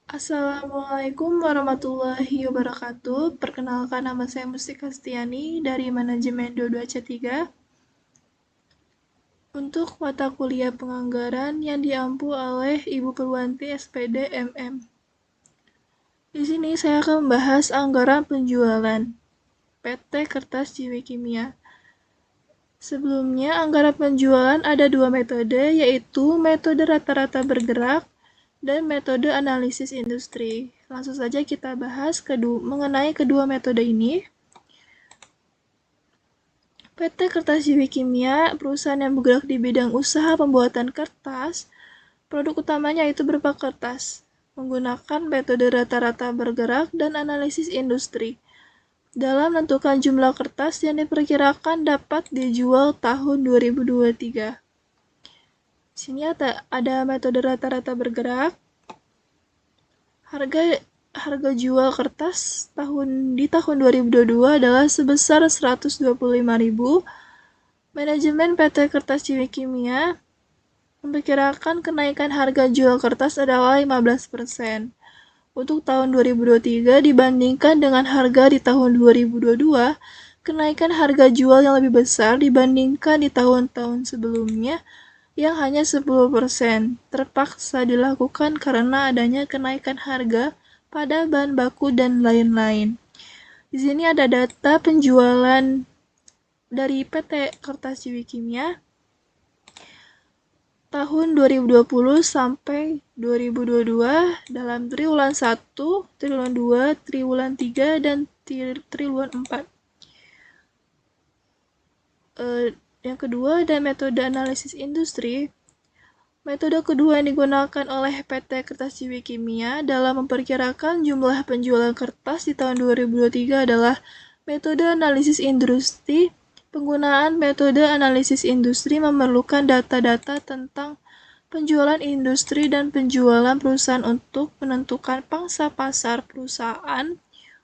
Assalamualaikum warahmatullahi wabarakatuh. Perkenalkan, nama saya Mustika Setiani dari Manajemen 22C3 untuk mata kuliah penganggaran yang diampu oleh Ibu Purwanti SPD MM. Di sini saya akan membahas anggaran penjualan PT Kertas Jiwi Kimia. Sebelumnya, anggaran penjualan ada dua metode, yaitu metode rata-rata bergerak dan metode analisis industri. Langsung saja kita bahas mengenai kedua metode ini. PT Kertas Jiwi Kimia, perusahaan yang bergerak di bidang usaha pembuatan kertas. Produk utamanya itu berupa kertas, menggunakan metode rata-rata bergerak dan analisis industri dalam menentukan jumlah kertas yang diperkirakan dapat dijual tahun 2023. Di sini ada metode rata-rata bergerak. Harga jual kertas di tahun 2022 adalah sebesar 125.000. Manajemen PT Kertas Jiwi Kimia memperkirakan kenaikan harga jual kertas adalah 15% untuk tahun 2023 dibandingkan dengan harga di tahun 2022. Kenaikan harga jual yang lebih besar dibandingkan di tahun-tahun sebelumnya yang hanya 10% terpaksa dilakukan karena adanya kenaikan harga pada bahan baku dan lain-lain. Di sini ada data penjualan dari PT Kertas Jiwi Kimia tahun 2020 sampai 2022 dalam triwulan 1, triwulan 2, triwulan 3, dan triwulan 4. Yang kedua ada metode analisis industri. Metode kedua yang digunakan oleh PT Kertas Jiwi Kimia dalam memperkirakan jumlah penjualan kertas di tahun 2023 adalah metode analisis industri. Penggunaan metode analisis industri memerlukan data-data tentang penjualan industri dan penjualan perusahaan untuk menentukan pangsa pasar perusahaan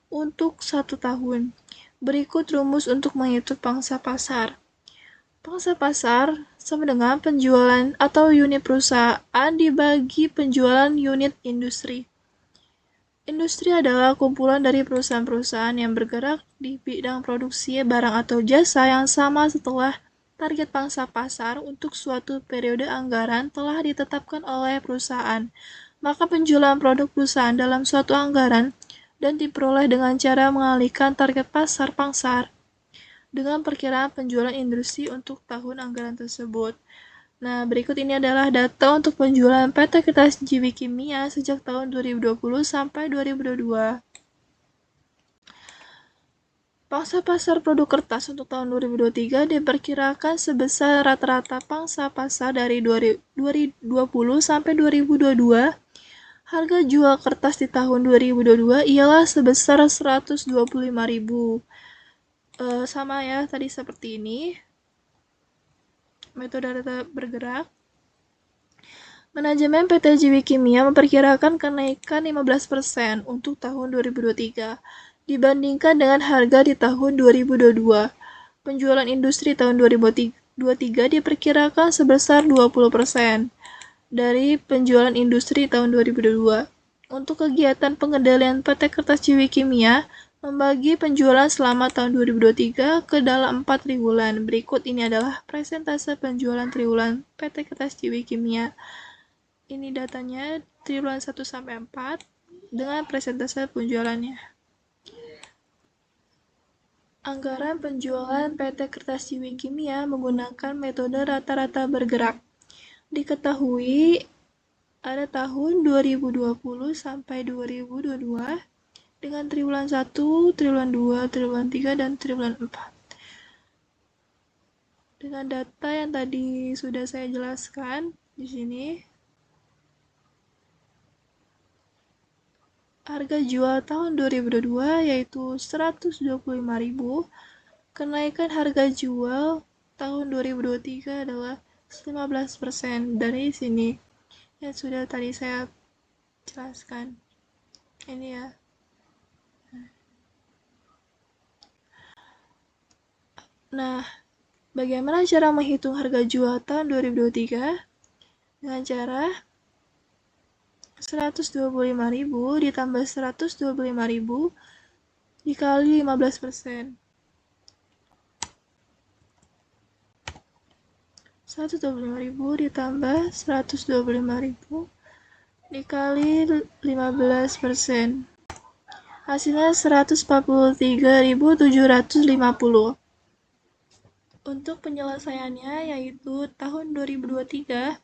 untuk 1 tahun. Berikut rumus untuk menghitung pangsa pasar. Pangsa pasar sama dengan penjualan atau unit perusahaan dibagi penjualan unit industri. Industri adalah kumpulan dari perusahaan-perusahaan yang bergerak di bidang produksi barang atau jasa yang sama setelah target pangsa pasar untuk suatu periode anggaran telah ditetapkan oleh perusahaan. Maka penjualan produk perusahaan dalam suatu anggaran dan diperoleh dengan cara mengalihkan target pasar dengan perkiraan penjualan industri untuk tahun anggaran tersebut. Nah, berikut ini adalah data untuk penjualan PT Kertas Jiwi Kimia sejak tahun 2020 sampai 2022. Pangsa pasar produk kertas untuk tahun 2023 diperkirakan sebesar rata-rata pangsa pasar dari 2020 sampai 2022. Harga jual kertas di tahun 2022 ialah sebesar 125.000. Sama ya, tadi seperti ini. Metode data bergerak. Manajemen PT Jiwi Kimia memperkirakan kenaikan 15% untuk tahun 2023 dibandingkan dengan harga di tahun 2022. Penjualan industri tahun 2023 diperkirakan sebesar 20% dari penjualan industri tahun 2022. Untuk kegiatan pengendalian PT Kertas Jiwi Kimia membagi penjualan selama tahun 2023 ke dalam 4 triwulan. Berikut ini adalah presentase penjualan triwulan PT Kertas Jiwi Kimia. Ini datanya triwulan 1 sampai 4 dengan presentase penjualannya. Anggaran penjualan PT Kertas Jiwi Kimia menggunakan metode rata-rata bergerak. Diketahui ada tahun 2020 sampai 2022 dengan triwulan 1, triwulan 2, triwulan 3, dan triwulan 4. Dengan data yang tadi sudah saya jelaskan di sini, harga jual tahun 2022 yaitu 125.000. Kenaikan harga jual tahun 2023 adalah 15% dari sini yang sudah tadi saya jelaskan. Ini ya. Nah, bagaimana cara menghitung harga jual tahun 2023? Dengan cara 125.000 ditambah 125.000 dikali 15%. 125.000 ditambah 125.000 dikali 15%. Hasilnya 143.750. Untuk penyelesaiannya yaitu tahun 2023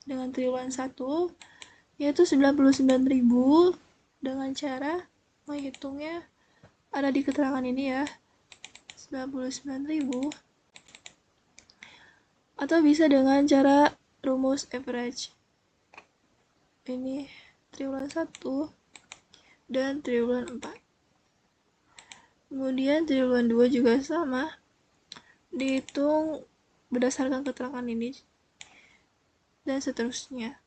dengan triwulan 1 yaitu 99.000 dengan cara menghitungnya ada di keterangan ini ya. 99.000 atau bisa dengan cara rumus average. Ini triwulan 1 dan triwulan 4. Kemudian triwulan 2 juga sama. Dihitung berdasarkan keterangan ini dan seterusnya.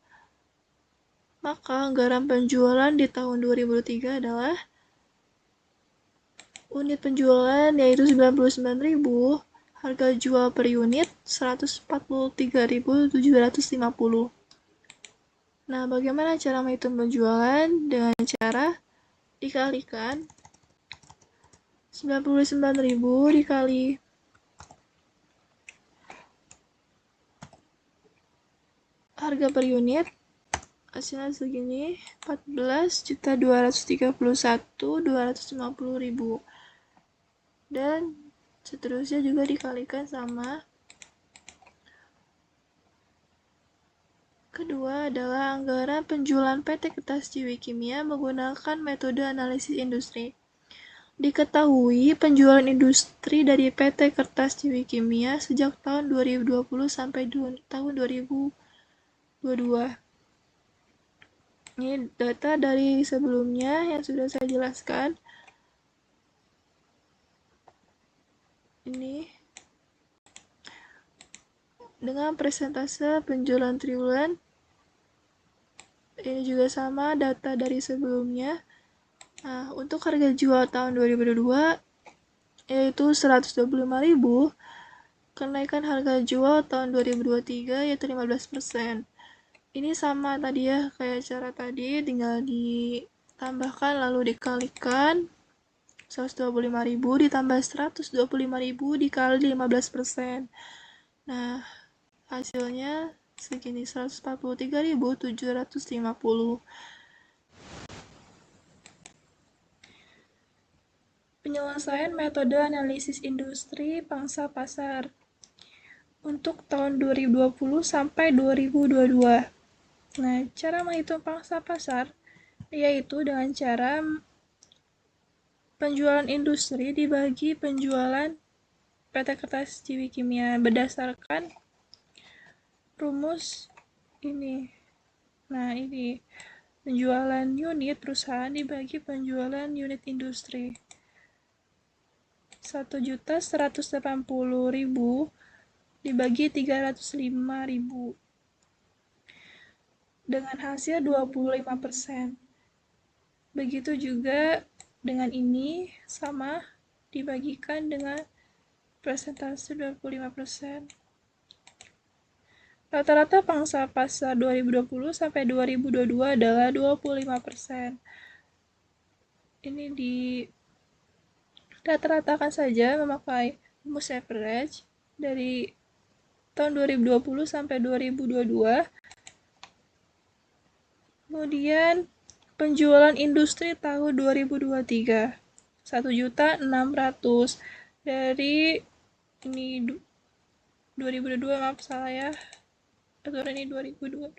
Maka anggaran penjualan di tahun 2003 adalah unit penjualan yaitu 99.000, harga jual per unit 143.750. Nah, bagaimana cara menghitung penjualan? Dengan cara dikalikan 99.000 dikali harga per unit, hasilnya segini, 14.231.250.000. Dan seterusnya juga dikalikan sama kedua adalah anggaran penjualan PT Kertas Ciwi Kimia menggunakan metode analisis industri. Diketahui penjualan industri dari PT Kertas Ciwi Kimia sejak tahun 2020 sampai tahun 2022. Ini data dari sebelumnya yang sudah saya jelaskan. Ini dengan persentase penjualan triwulan. Ini juga sama data dari sebelumnya. Nah, untuk harga jual tahun 2022 yaitu 125.000, kenaikan harga jual tahun 2023 yaitu 15%. Ini sama tadi ya, kayak cara tadi, tinggal ditambahkan lalu dikalikan 125.000 ditambah 125.000 dikali 15%. Nah, hasilnya segini, 143.750. Penyelesaian metode analisis industri pangsa pasar untuk tahun 2020 sampai 2022. Nah, cara menghitung pangsa pasar yaitu dengan cara penjualan industri dibagi penjualan PT Kertas Ciwi Kimia berdasarkan rumus ini. Nah, ini penjualan unit perusahaan dibagi penjualan unit industri. 1.180.000 dibagi 305.000 dengan hasil 25%. Begitu juga dengan ini sama dibagikan dengan persentase 25%. Rata-rata pangsa pasar 2020 sampai 2022 adalah 25%. Ini di rata-ratakan saja memakai rumus average dari tahun 2020 sampai 2022. Kemudian penjualan industri tahun 2023 1.600.000 dari ini 2022, maaf salah ya, atau ini 2022.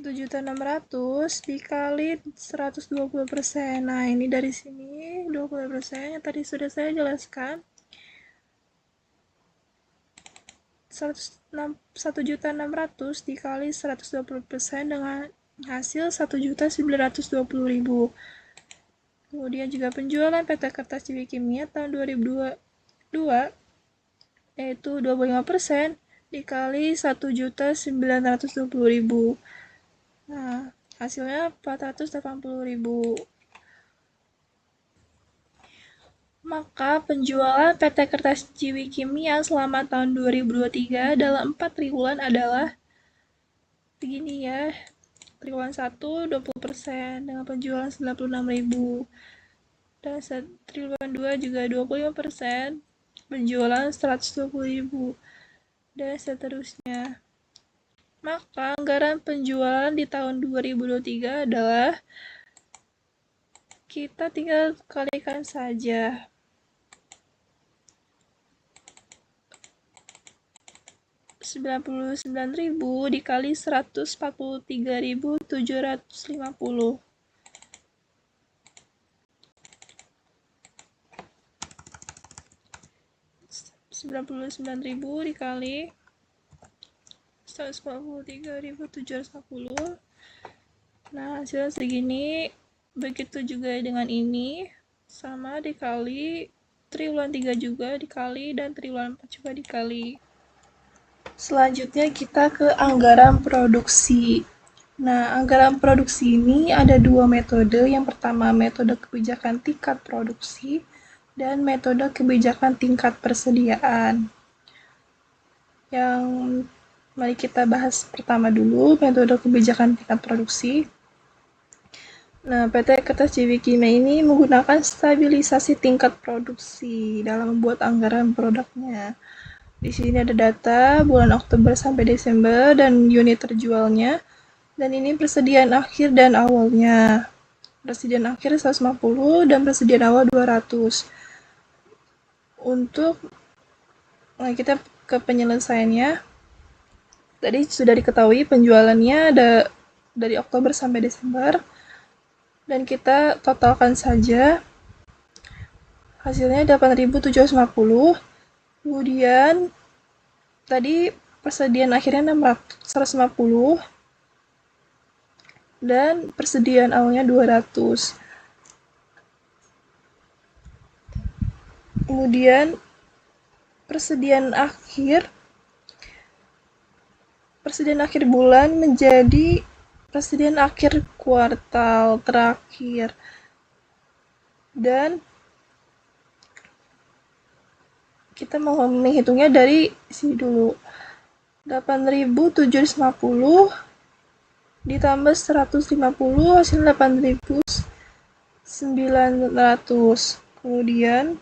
1.600.000 dikali 120%. Nah, ini dari sini 20% yang tadi sudah saya jelaskan. 1.600.000 dikali 120% dengan hasil 1.920.000. Kemudian juga penjualan PT Kertas Ciwi Kimia tahun 2022 yaitu 25% dikali 1.920.000. Nah, hasilnya 480.000. Maka penjualan PT Kertas Kimia selama tahun 2023 dalam 4 triwulan adalah begini ya. Triwulan 1 20% dengan penjualan 96.000. Dan triwulan 2 juga 25%, penjualan 120.000 dan seterusnya. Maka anggaran penjualan di tahun 2023 adalah kita tinggal kalikan saja. 99.000 dikali 143.750. 99.000 dikali 143.750. Nah, hasilnya segini. Begitu juga dengan ini, sama dikali triwulan 3 juga dikali dan triwulan 4 juga dikali. Selanjutnya kita ke anggaran produksi. Nah, anggaran produksi ini ada dua metode. Yang pertama, metode kebijakan tingkat produksi dan metode kebijakan tingkat persediaan. Yang mari kita bahas pertama dulu, metode kebijakan tingkat produksi. Nah, PT Kertas Kimia ini menggunakan stabilisasi tingkat produksi dalam membuat anggaran produknya. Di sini ada data bulan Oktober sampai Desember dan unit terjualnya. Dan ini persediaan akhir dan awalnya. Persediaan akhir 150 dan persediaan awal 200. Untuk kita ke penyelesaiannya. Tadi sudah diketahui penjualannya ada dari Oktober sampai Desember. Dan kita totalkan saja. Hasilnya 8.750. Kemudian tadi persediaan akhirnya 150 dan persediaan awalnya 200. Kemudian persediaan akhir bulan menjadi persediaan akhir kuartal terakhir. Dan kita mau menghitungnya dari sini dulu. 8.750 ditambah 150 hasil 8.900. Kemudian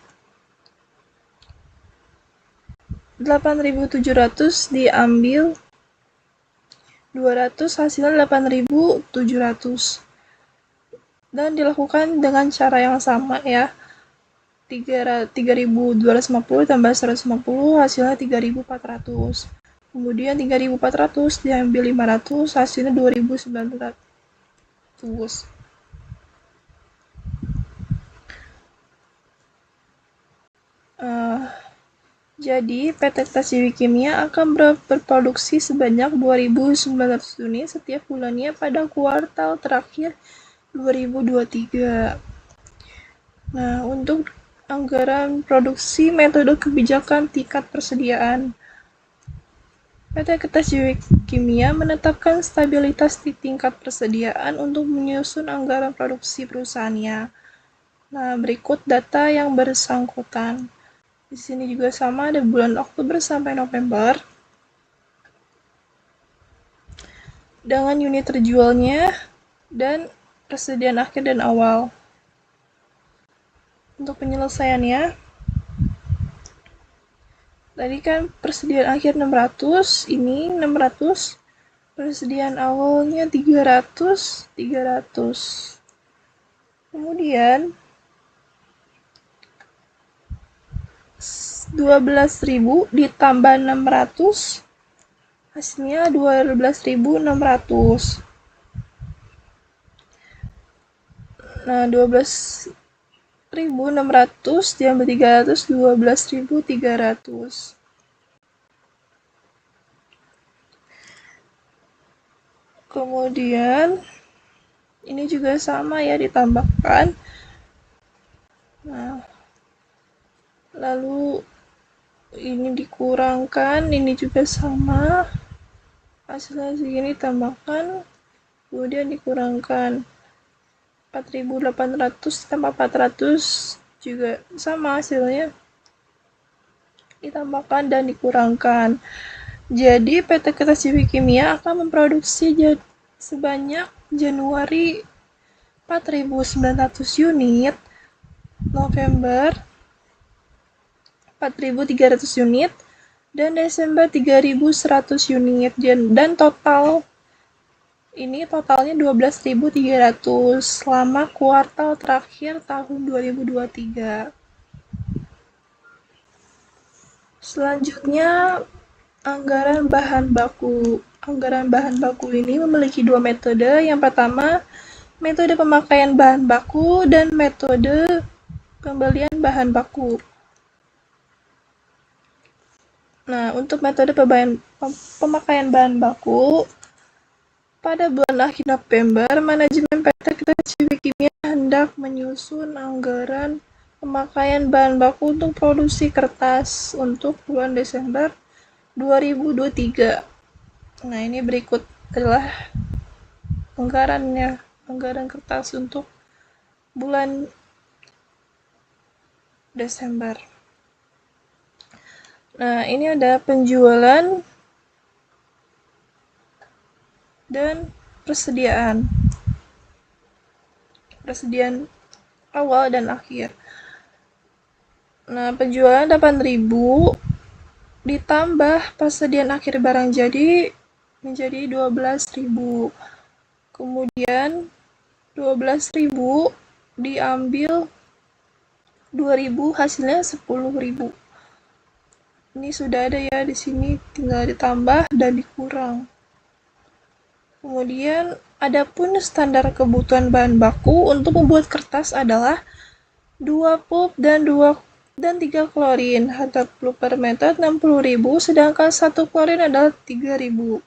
8.700 diambil 200 hasilnya 8.700. Dan dilakukan dengan cara yang sama ya. 3.250 tambah 150 hasilnya 3.400. Kemudian 3.400 diambil 500 hasilnya 2.900. Jadi PT Kertas Kimia akan berproduksi sebanyak 2.900 unit setiap bulannya pada kuartal terakhir 2023. Nah, untuk anggaran produksi metode kebijakan tingkat persediaan. PT Kertas Kimia menetapkan stabilitas di tingkat persediaan untuk menyusun anggaran produksi perusahaannya. Nah, berikut data yang bersangkutan. Di sini juga sama, ada bulan Oktober sampai November. Dengan unit terjualnya dan persediaan akhir dan awal. Untuk penyelesaiannya, tadi kan persediaan akhir 600, ini 600, persediaan awalnya 300. Kemudian 12.000 ditambah 600, hasilnya 12.600. Nah, 12.600 diambil 300, 12.300. Kemudian ini juga sama ya, ditambahkan. Nah, lalu ini dikurangkan, ini juga sama. Hasilnya segini tambahkan, kemudian dikurangkan. 4.800 tambah 400 juga sama hasilnya, ditambahkan dan dikurangkan. Jadi PT Kertas Ciwi Kimia akan memproduksi sebanyak Januari 4.900 unit, November 4.300 unit, dan Desember 3.100 unit. Dan totalnya 12.300 selama kuartal terakhir tahun 2023. Selanjutnya, anggaran bahan baku. Anggaran bahan baku ini memiliki dua metode. Yang pertama, metode pemakaian bahan baku dan metode pembelian bahan baku. Nah, untuk metode pemakaian bahan baku, pada bulan akhir November, manajemen PT Kertas Ciwi Kimia hendak menyusun anggaran pemakaian bahan baku untuk produksi kertas untuk bulan Desember 2023. Nah, ini berikut adalah anggaran kertas untuk bulan Desember. Nah, ini ada penjualan dan persediaan awal dan akhir. Nah, penjualan 8.000 ditambah persediaan akhir barang jadi menjadi 12.000. Kemudian 12.000 diambil 2.000, hasilnya 10.000. Ini sudah ada ya di sini, tinggal ditambah dan dikurang. Kemudian adapun standar kebutuhan bahan baku untuk membuat kertas adalah 2 pulp dan 3 klorin. Harga pulp per meter 60.000, sedangkan 1 klorin adalah 3.000.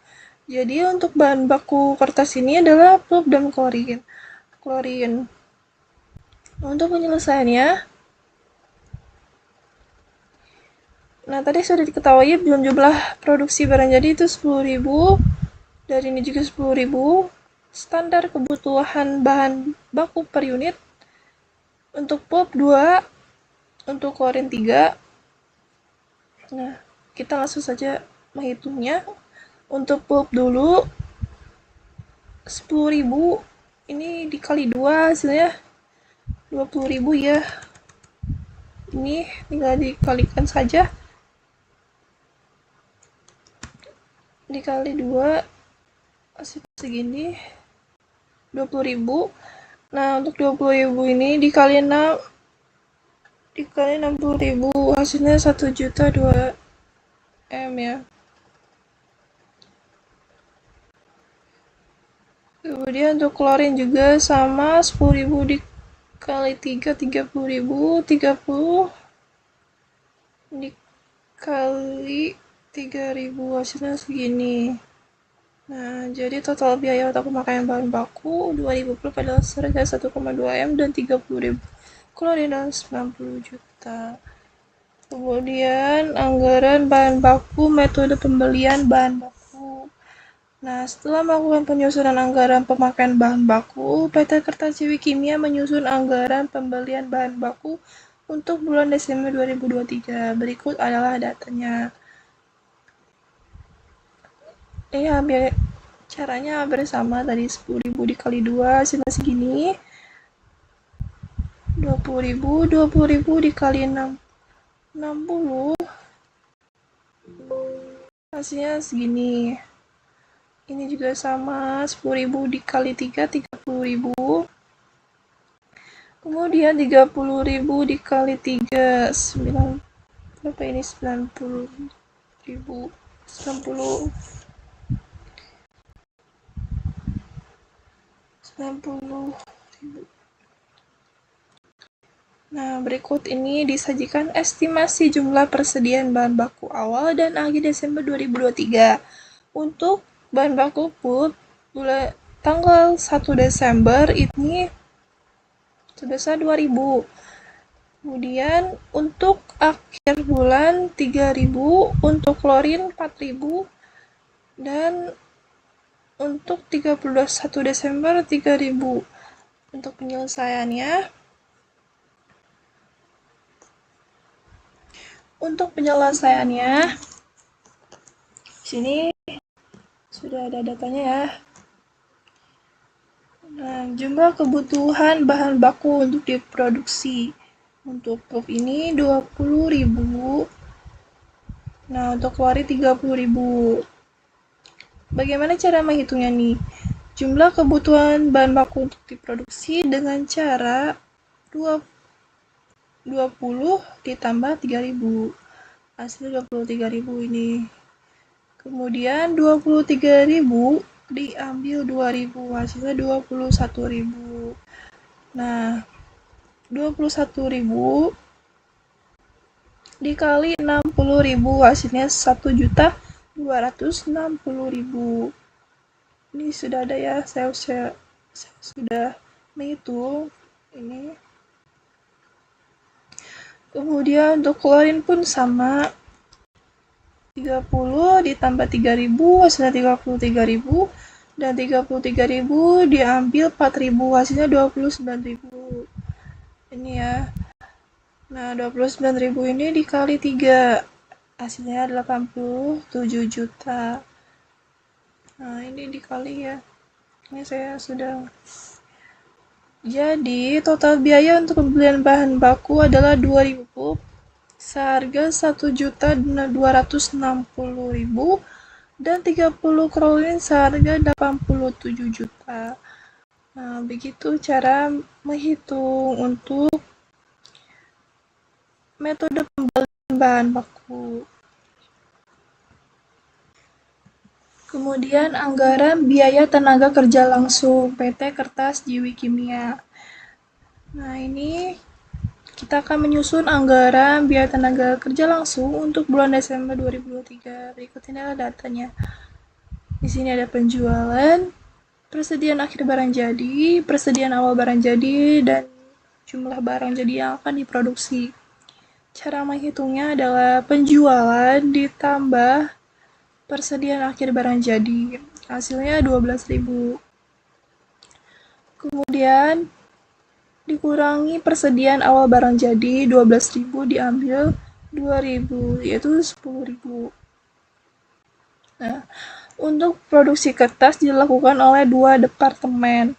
Jadi untuk bahan baku kertas ini adalah pulp dan klorin. Untuk penyelesaiannya, nah tadi sudah diketahui belum jumlah produksi barang jadi itu 10.000, dari ini juga 10.000. Standar kebutuhan bahan baku per unit, untuk pulp 2, untuk klorin 3. Nah, kita langsung saja menghitungnya. Untuk pulp dulu 10.000, ini dikali 2 hasilnya 20.000 ya. Ini tinggal dikalikan saja. Dikali 2 hasil segini 20.000. Nah, untuk 20.000 ini dikali 6 dikali 60.000, hasilnya 1.2 M ya. Kemudian untuk klorin juga sama, 10.000 dikali 3, 30.000, 30 dikali 3.000, hasilnya segini. Nah, jadi total biaya untuk pemakaian bahan baku 2.000 pulp adalah seharga 1,2 M dan 30.000 klorin adalah 90 juta. Kemudian anggaran bahan baku, metode pembelian bahan baku. Nah, setelah melakukan penyusunan anggaran pemakaian bahan baku, PT Kertas Ciwi Kimia menyusun anggaran pembelian bahan baku untuk bulan Desember 2023. Berikut adalah datanya. Ya, caranya hampir sama tadi, 10.000 dikali 2 hasilnya segini. 20.000 dikali 6, 60, hasilnya segini. Ini juga sama, 10.000 dikali 3, 30.000. Kemudian 30.000 dikali 3, 9, berapa ini, 90.000, 90. Nah, berikut ini disajikan estimasi jumlah persediaan bahan baku awal dan akhir Desember 2023. Untuk bahan baku pulp, tanggal 1 Desember ini sebesar 2.000. Kemudian untuk akhir bulan 3.000, untuk klorin 4.000, dan untuk 31 Desember 3.000. Untuk penyelesaiannya, Untuk penyelesaiannya, sini sudah ada datanya ya. Nah, jumlah kebutuhan bahan baku untuk diproduksi. Untuk pup ini 20.000. Nah, untuk kuari 30.000. Bagaimana cara menghitungnya nih? Jumlah kebutuhan bahan baku untuk diproduksi dengan cara 20 ditambah 3.000. Hasilnya 23.000 ini. Kemudian 23.000 diambil 2.000, hasilnya 21.000. Nah, 21.000 dikali 60.000, hasilnya 1.260.000. Ini sudah ada ya, saya sudah menghitung ini. Kemudian untuk klorin pun sama, 30 ditambah 3.000, hasilnya 33.000, dan 33.000 diambil 4.000, hasilnya 29.000. Ini ya. Nah, 29.000 ini dikali 3, hasilnya 87 juta. Nah, ini dikali ya. Ini saya sudah. Jadi, total biaya untuk pembelian bahan baku adalah 2.000 pup, seharga 1.260.000, dan 30 klorin seharga 87 juta. Nah, begitu cara menghitung untuk metode pembelian bahan baku. Kemudian anggaran biaya tenaga kerja langsung PT Kertas Jiwi Kimia. Nah, ini kita akan menyusun anggaran biaya tenaga kerja langsung untuk bulan Desember 2023. Berikut ini adalah datanya. Di sini ada penjualan, persediaan akhir barang jadi, persediaan awal barang jadi, dan jumlah barang jadi yang akan diproduksi. Cara menghitungnya adalah penjualan ditambah persediaan akhir barang jadi, hasilnya 12.000. Kemudian dikurangi persediaan awal barang jadi, 12.000 diambil 2.000, yaitu 10.000. Nah, untuk produksi kertas dilakukan oleh 2 departemen.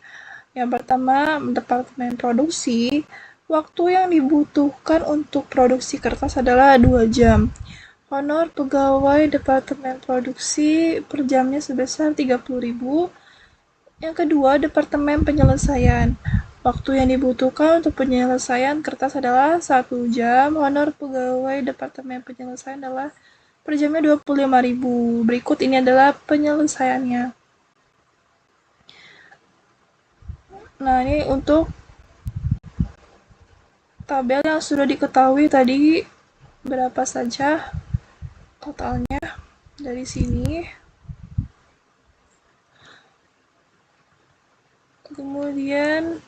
Yang pertama, departemen produksi. Waktu yang dibutuhkan untuk produksi kertas adalah 2 jam. Honor pegawai departemen produksi per jamnya sebesar 30.000. Yang kedua, departemen penyelesaian. Waktu yang dibutuhkan untuk penyelesaian kertas adalah 1 jam. Honor pegawai departemen penyelesaian adalah per jamnya 25.000. Berikut ini adalah penyelesaiannya. Nah, ini untuk tabel yang sudah diketahui tadi berapa saja totalnya dari sini. Kemudian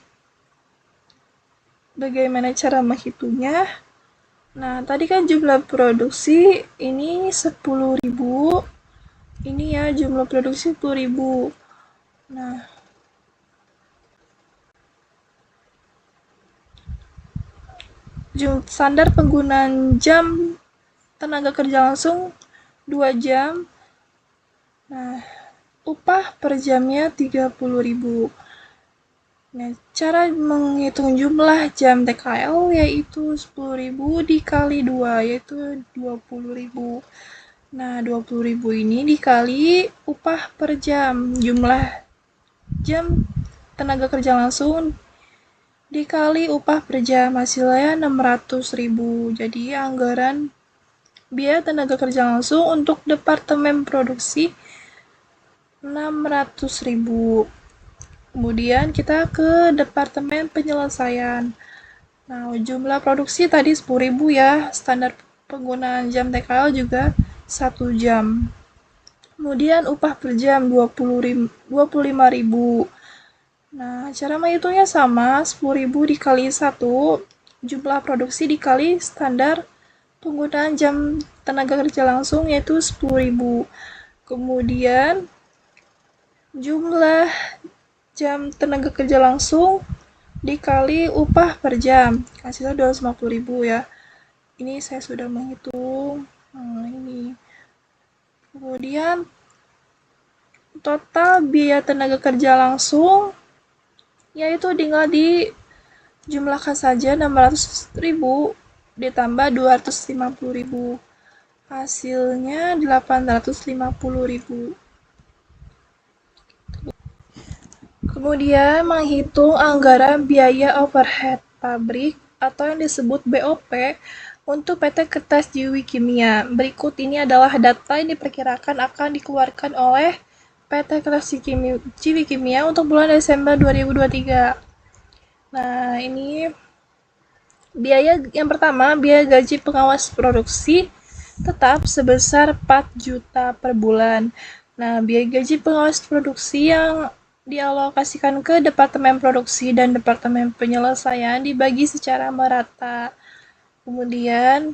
bagaimana cara menghitungnya? Nah, tadi kan jumlah produksi ini 10.000. Ini ya jumlah produksi 10.000. Nah, standar penggunaan jam tenaga kerja langsung 2 jam. Nah, upah per jamnya 30.000. Nah, cara menghitung jumlah jam TKL yaitu 10.000 dikali 2, yaitu 20.000. Nah, 20.000 ini dikali upah per jam. Jumlah jam tenaga kerja langsung dikali upah per jam, hasilnya 600.000. Jadi, anggaran biaya tenaga kerja langsung untuk departemen produksi 600.000. Kemudian kita ke departemen penyelesaian. Nah, jumlah produksi tadi 10.000 ya, standar penggunaan jam TKL juga 1 jam. Kemudian upah per jam 25.000. Nah, cara menghitungnya sama, 10.000 dikali 1, jumlah produksi dikali standar penggunaan jam tenaga kerja langsung yaitu 10.000. Kemudian jumlah jam tenaga kerja langsung dikali upah per jam, hasilnya 250.000 ya. Ini saya sudah menghitung Kemudian total biaya tenaga kerja langsung yaitu tinggal dijumlahkan saja 600.000 ditambah 250.000. Hasilnya 850.000. Kemudian menghitung anggaran biaya overhead pabrik atau yang disebut BOP untuk PT Kertas Jiwi Kimia. Berikut ini adalah data yang diperkirakan akan dikeluarkan oleh PT Kertas Jiwi Kimia untuk bulan Desember 2023. Nah, ini biaya yang pertama, biaya gaji pengawas produksi tetap sebesar 4 juta per bulan. Nah, biaya gaji pengawas produksi yang dialokasikan ke Departemen Produksi dan Departemen Penyelesaian dibagi secara merata. Kemudian,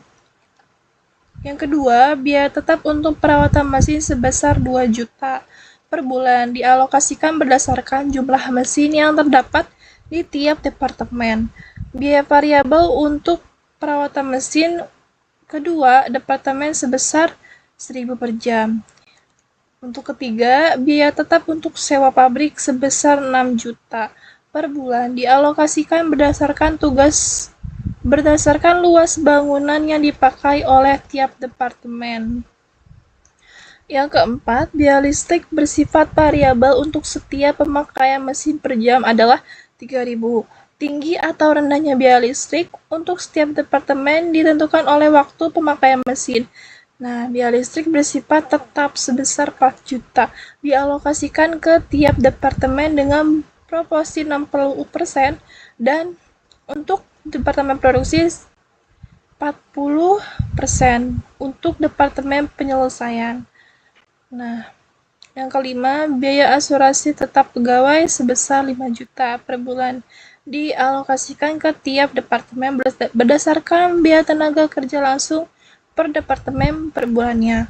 yang kedua, biaya tetap untuk perawatan mesin sebesar 2 juta per bulan dialokasikan berdasarkan jumlah mesin yang terdapat di tiap departemen. Biaya variabel untuk perawatan mesin kedua departemen sebesar 1.000 per jam. Untuk ketiga, biaya tetap untuk sewa pabrik sebesar 6 juta per bulan dialokasikan berdasarkan luas bangunan yang dipakai oleh tiap departemen. Yang keempat, biaya listrik bersifat variabel untuk setiap pemakaian mesin per jam adalah 3.000. Tinggi atau rendahnya biaya listrik untuk setiap departemen ditentukan oleh waktu pemakaian mesin. Nah, biaya listrik bersifat tetap sebesar 4 juta, dialokasikan ke tiap departemen dengan proporsi 60% dan untuk departemen produksi 40% untuk departemen penyelesaian. Nah, yang kelima, biaya asuransi tetap pegawai sebesar 5 juta per bulan dialokasikan ke tiap departemen berdasarkan biaya tenaga kerja langsung per departemen per bulannya.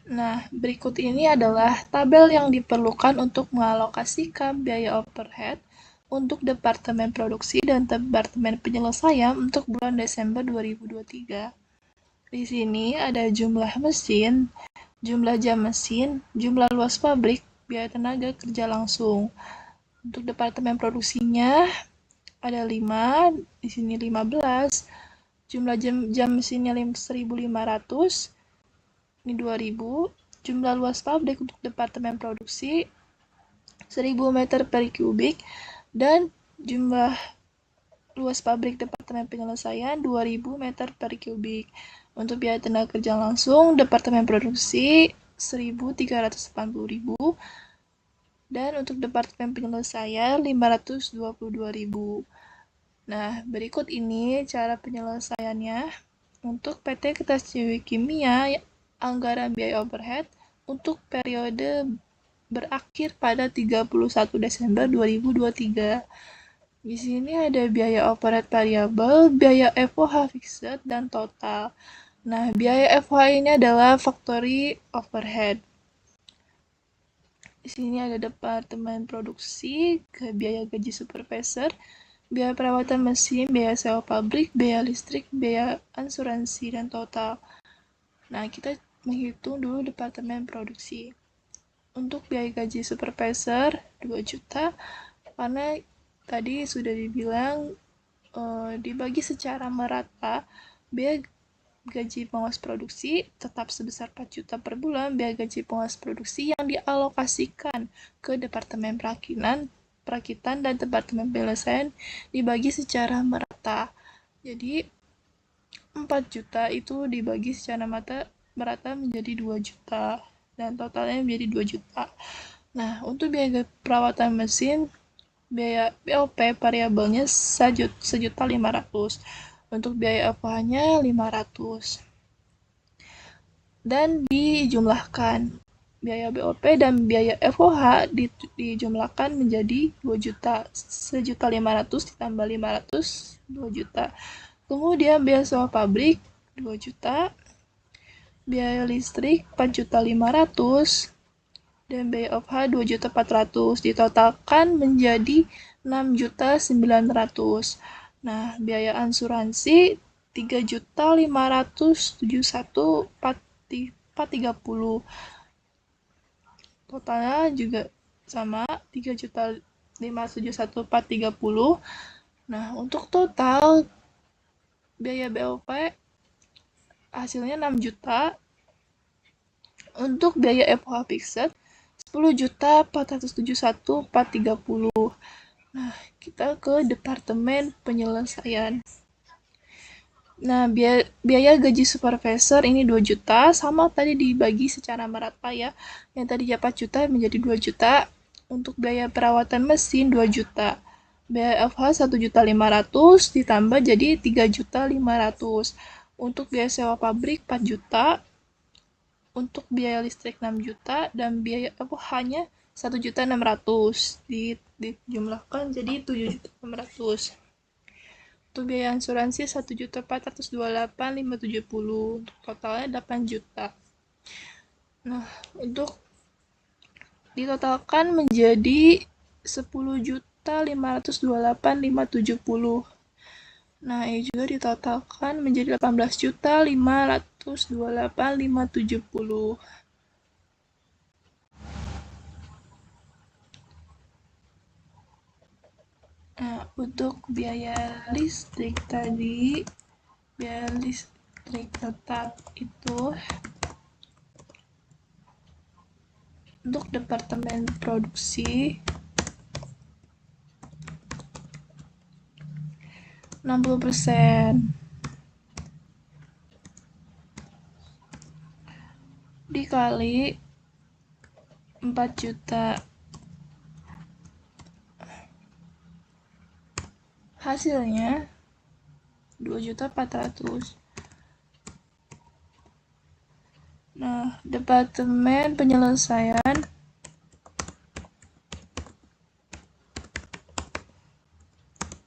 Nah, berikut ini adalah tabel yang diperlukan untuk mengalokasikan biaya overhead untuk Departemen Produksi dan Departemen Penyelesaian untuk bulan Desember 2023. Di sini ada jumlah mesin, jumlah jam mesin, jumlah luas pabrik, biaya tenaga kerja langsung. Untuk Departemen Produksinya ada 5, di sini 15. Jumlah jam mesinnya 1.500, ini 2.000. Jumlah luas pabrik untuk Departemen Produksi 1.000 meter per kubik dan jumlah luas pabrik Departemen Penyelesaian 2.000 meter per kubik. Untuk biaya tenaga kerja langsung Departemen Produksi 1.380.000 dan untuk Departemen Penyelesaian 522.000. Nah, berikut ini cara penyelesaiannya. Untuk PT Kertas Jiwi Kimia, anggaran biaya overhead untuk periode berakhir pada 31 Desember 2023. Di sini ada biaya overhead variabel, biaya FOH fixed, dan total. Nah, biaya FOH ini adalah factory overhead. Di sini ada departemen produksi, biaya gaji supervisor, biaya perawatan mesin, biaya sewa pabrik, biaya listrik, biaya asuransi, dan total. Nah, kita menghitung dulu departemen produksi. Untuk biaya gaji supervisor 2 juta, karena tadi sudah dibilang dibagi secara merata, biaya gaji pengawas produksi tetap sebesar 4 juta per bulan, biaya gaji pengawas produksi yang dialokasikan ke departemen perakitan dan departemen penyelesaian dibagi secara merata. Jadi 4 juta itu dibagi secara merata menjadi 2 juta dan totalnya menjadi 2 juta. Nah, untuk biaya perawatan mesin, biaya BOP variabelnya 1.500.000. Untuk biaya FOH-nya 500. Dan dijumlahkan. Biaya BOP dan biaya FOH dijumlahkan menjadi 2 juta. 1.500.000 ditambah 500, 2 juta. Kemudian biaya sewa pabrik 2 juta. Biaya listrik 4.500.000 dan biaya FOH 2.400.000 ditotalkan menjadi 6.900.000. Nah, biaya asuransi 3.571.430. Totalnya juga sama 3.571.430. Nah, untuk total biaya BOP hasilnya 6 juta. Untuk biaya FOH fixed 10.471.430. Nah, kita ke departemen penyelesaian. Nah, biaya gaji supervisor ini 2 juta, sama tadi dibagi secara merata ya. Yang tadi 4 juta menjadi 2 juta. Untuk biaya perawatan mesin 2 juta. Biaya FH 1.500.000 ditambah jadi 3.500.000. Untuk biaya sewa pabrik 4 juta. Untuk biaya listrik 6 juta dan biaya hanya 1.600.000 dijumlahkan jadi 7.600.000. Untuk biaya asuransi 1.428.570. Untuk totalnya 8 juta. Nah, untuk ditotalkan menjadi 10.528.570. Nah, ini juga ditotalkan menjadi 18.528.570. Nah, untuk biaya listrik tadi, biaya listrik tetap itu untuk departemen produksi 60%. Dikali 4 juta. Hasilnya 2.400.000. Nah, departemen penyelesaian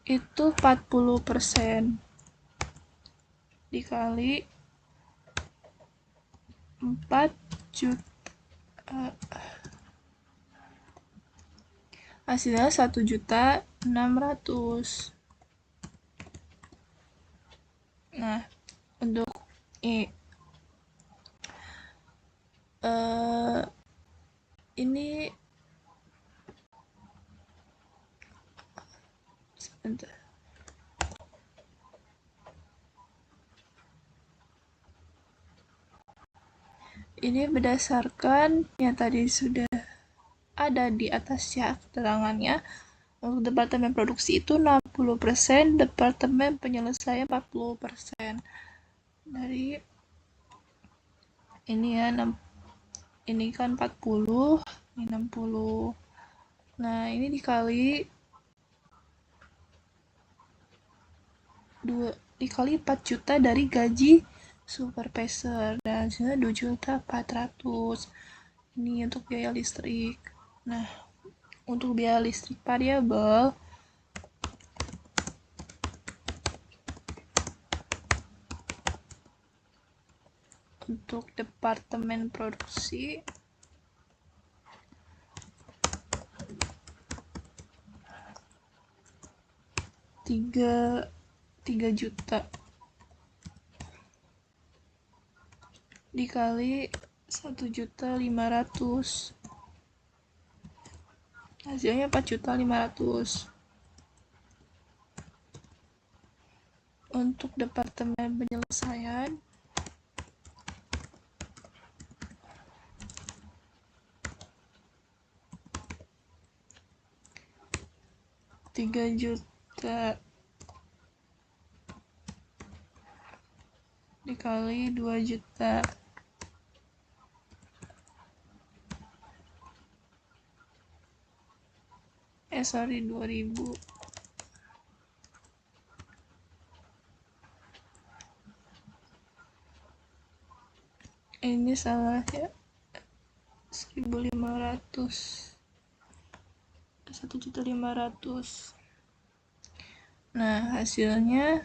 itu 40% dikali 4 juta. Hasilnya 1.600.000. Nah, untuk ini sebentar. Ini berdasarkan yang tadi sudah ada di atas ya keterangannya. Untuk departemen produksi itu 60%, departemen penyelesaian 40%. Dari ini ya, ini kan 40, ini 60. Nah, ini dikali 4 juta dari gaji supervisor dan hasilnya 2.400.000. Ini untuk biaya listrik. Nah, untuk biaya listrik variabel untuk departemen produksi tiga juta dikali 1.500.000. Hasilnya 4.500.000. Untuk departemen penyelesaian 3 juta dikali 2 juta. Sorry, 2.000. Ini salah ya. 1.500. 1.500.000. Nah, hasilnya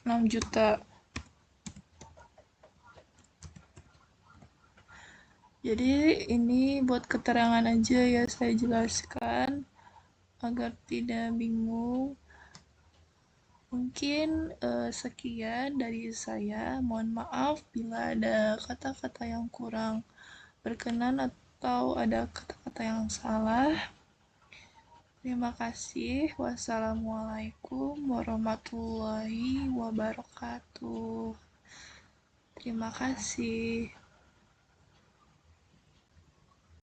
6 juta. Jadi ini buat keterangan aja ya, saya jelaskan agar tidak bingung. Mungkin sekian dari saya. Mohon maaf bila ada kata-kata yang kurang berkenan atau ada kata-kata yang salah. Terima kasih. Wassalamualaikum warahmatullahi wabarakatuh. Terima kasih.